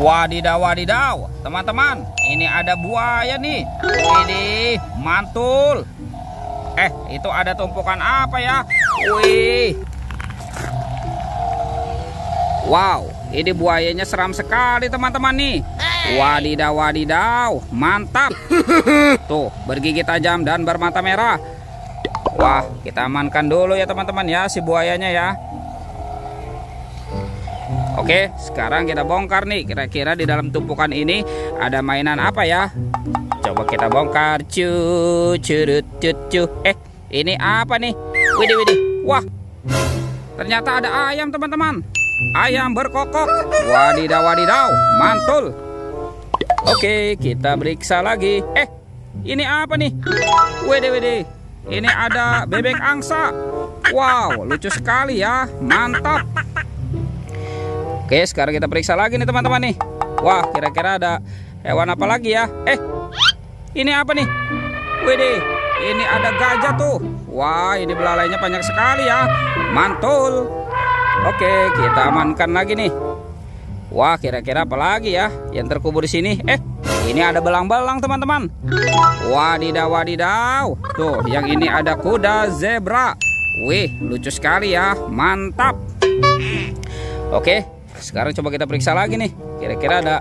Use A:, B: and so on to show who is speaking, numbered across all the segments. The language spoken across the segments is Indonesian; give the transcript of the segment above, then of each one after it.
A: Wadidaw, wadidaw, teman-teman, ini ada buaya nih. Widih, mantul. Itu ada tumpukan apa ya? Wih. Wow, ini buayanya seram sekali teman-teman nih. Wadidaw, wadidaw, mantap. Tuh, bergigi tajam dan bermata merah. Wah, kita amankan dulu ya teman-teman ya si buayanya ya. Oke, sekarang kita bongkar nih. Kira-kira di dalam tumpukan ini ada mainan apa ya? Coba kita bongkar. Ini apa nih? Widih, widih. Wah, ternyata ada ayam teman-teman. Ayam berkokok. Wadidaw, wadidaw, mantul. Oke, kita periksa lagi. Ini apa nih? Widih, widih. Ini ada bebek angsa. Wow, lucu sekali ya. Mantap. Oke, sekarang kita periksa lagi nih teman-teman nih. Wah, kira-kira ada hewan apa lagi ya? Ini apa nih? Widih, ini ada gajah tuh. Wah, ini belalainya banyak sekali ya. Mantul. Oke, kita amankan lagi nih. Wah, kira-kira apa lagi ya yang terkubur di sini? Ini ada belang-belang teman-teman. Wadidaw, wadidaw. Tuh, yang ini ada kuda zebra. Wih, lucu sekali ya. Mantap. Oke, sekarang coba kita periksa lagi nih. Kira-kira ada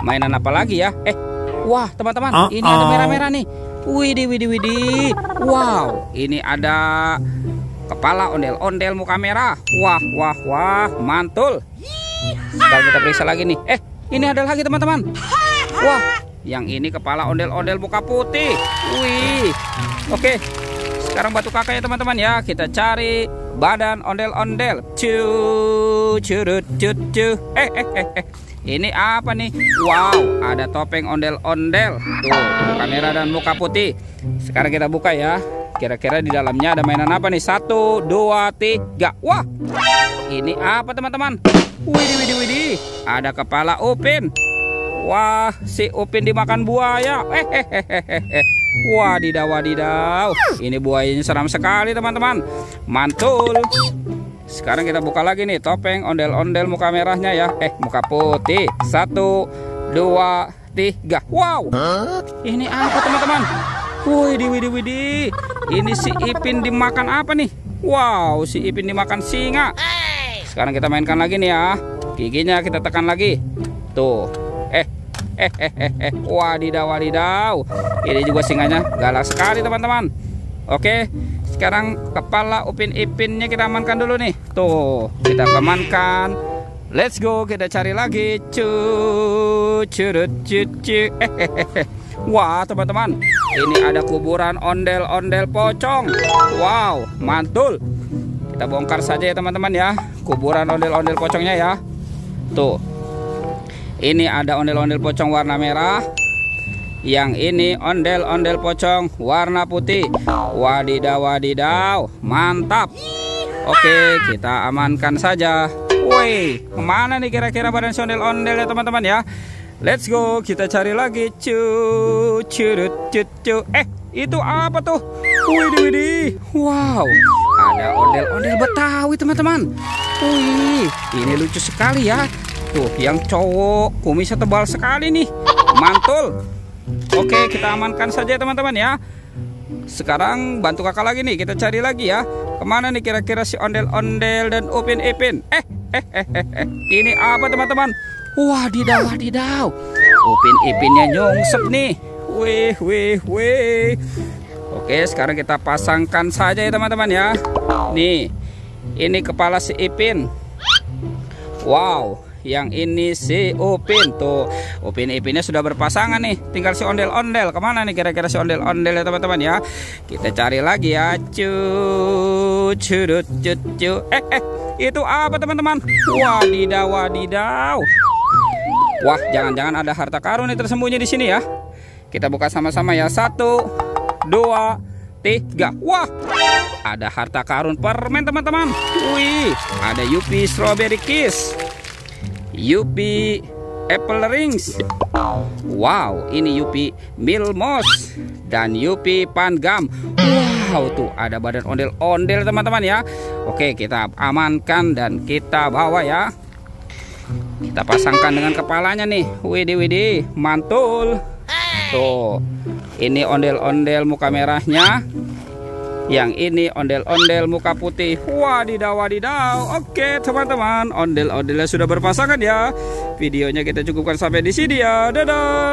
A: mainan apa lagi ya? Wah teman-teman, ini ada merah-merah nih. Widih, widih, widih. Wow, ini ada kepala ondel-ondel muka merah. Wah, wah, wah, mantul. Sekarang kita periksa lagi nih. Ini ada lagi teman-teman. Wah, yang ini kepala ondel-ondel muka putih. Wih. Oke, sekarang batu kakak ya teman-teman ya. Kita cari badan ondel-ondel. Ini apa nih? Wow, ada topeng ondel-ondel. Tuh, kamera dan muka putih. Sekarang kita buka ya. Kira-kira di dalamnya ada mainan apa nih? 1, 2, 3. Wah, ini apa teman-teman? Widih, widih, widih. Ada kepala Upin. Wah, si Upin dimakan buaya. Wadidaw, wadidaw. Ini buayanya seram sekali teman-teman. Mantul. Sekarang kita buka lagi nih topeng ondel-ondel muka merahnya ya. Muka putih. 1, 2, 3. Wow. Ini apa teman-teman? Widih, widih, widih. Ini si Ipin dimakan apa nih? Wow, si Ipin dimakan singa. Sekarang kita mainkan lagi nih ya. Giginya kita tekan lagi. Tuh. Wadidaw, wadidaw. Ini juga singanya galak sekali teman-teman. Oke, sekarang kepala Upin Ipinnya kita amankan dulu nih. Tuh, kita amankan. Let's go, kita cari lagi. Wah teman-teman, ini ada kuburan ondel-ondel pocong. Wow, mantul. Kita bongkar saja ya teman-teman ya, kuburan ondel-ondel pocongnya ya. Tuh, ini ada ondel-ondel pocong warna merah. Yang ini ondel-ondel pocong warna putih. Wadidaw, wadidaw, mantap. Oke, kita amankan saja. Woi, kemana nih kira-kira badan ondel-ondel ya teman-teman ya? Let's go, kita cari lagi. Itu apa tuh? Widih, widih. Wow, ada ondel-ondel Betawi teman-teman. Wih, ini lucu sekali ya. Tuh, yang cowok kumisnya tebal sekali nih. Mantul. Oke, kita amankan saja teman-teman ya. Sekarang bantu kakak lagi nih, kita cari lagi ya. Kemana nih kira-kira si ondel-ondel dan Upin Ipin? Ini apa teman-teman? Wadidaw, wadidaw. Upin Ipinnya nyungsep nih. Wih, wih, wih. Oke, sekarang kita pasangkan saja ya teman-teman ya. Nih, ini kepala si Ipin. Wow, yang ini si Upin. Tuh, Upin Ipinnya sudah berpasangan nih. Tinggal si ondel-ondel. Kemana nih kira-kira si ondel-ondel ya teman-teman ya? Kita cari lagi ya. Itu apa teman-teman? Wadidaw, wadidaw. Wah, jangan-jangan ada harta karun nih tersembunyi di sini ya. Kita buka sama-sama ya. 1, 2, 3. Wah, ada harta karun permen teman-teman. Wih, ada Yupi Strawberry Kiss, Yupi Apple Rings. Wow, ini Yupi Milmos dan Yupi Pangam. Wow, tuh ada badan ondel-ondel teman-teman ya. Oke, kita amankan dan kita bawa ya. Kita pasangkan dengan kepalanya nih. Widih, mantul. Tuh, ini ondel-ondel muka merahnya. Yang ini ondel-ondel muka putih. Wadidaw. Oke teman-teman, ondel-ondelnya sudah berpasangan ya. Videonya kita cukupkan sampai di sini ya. Dadah.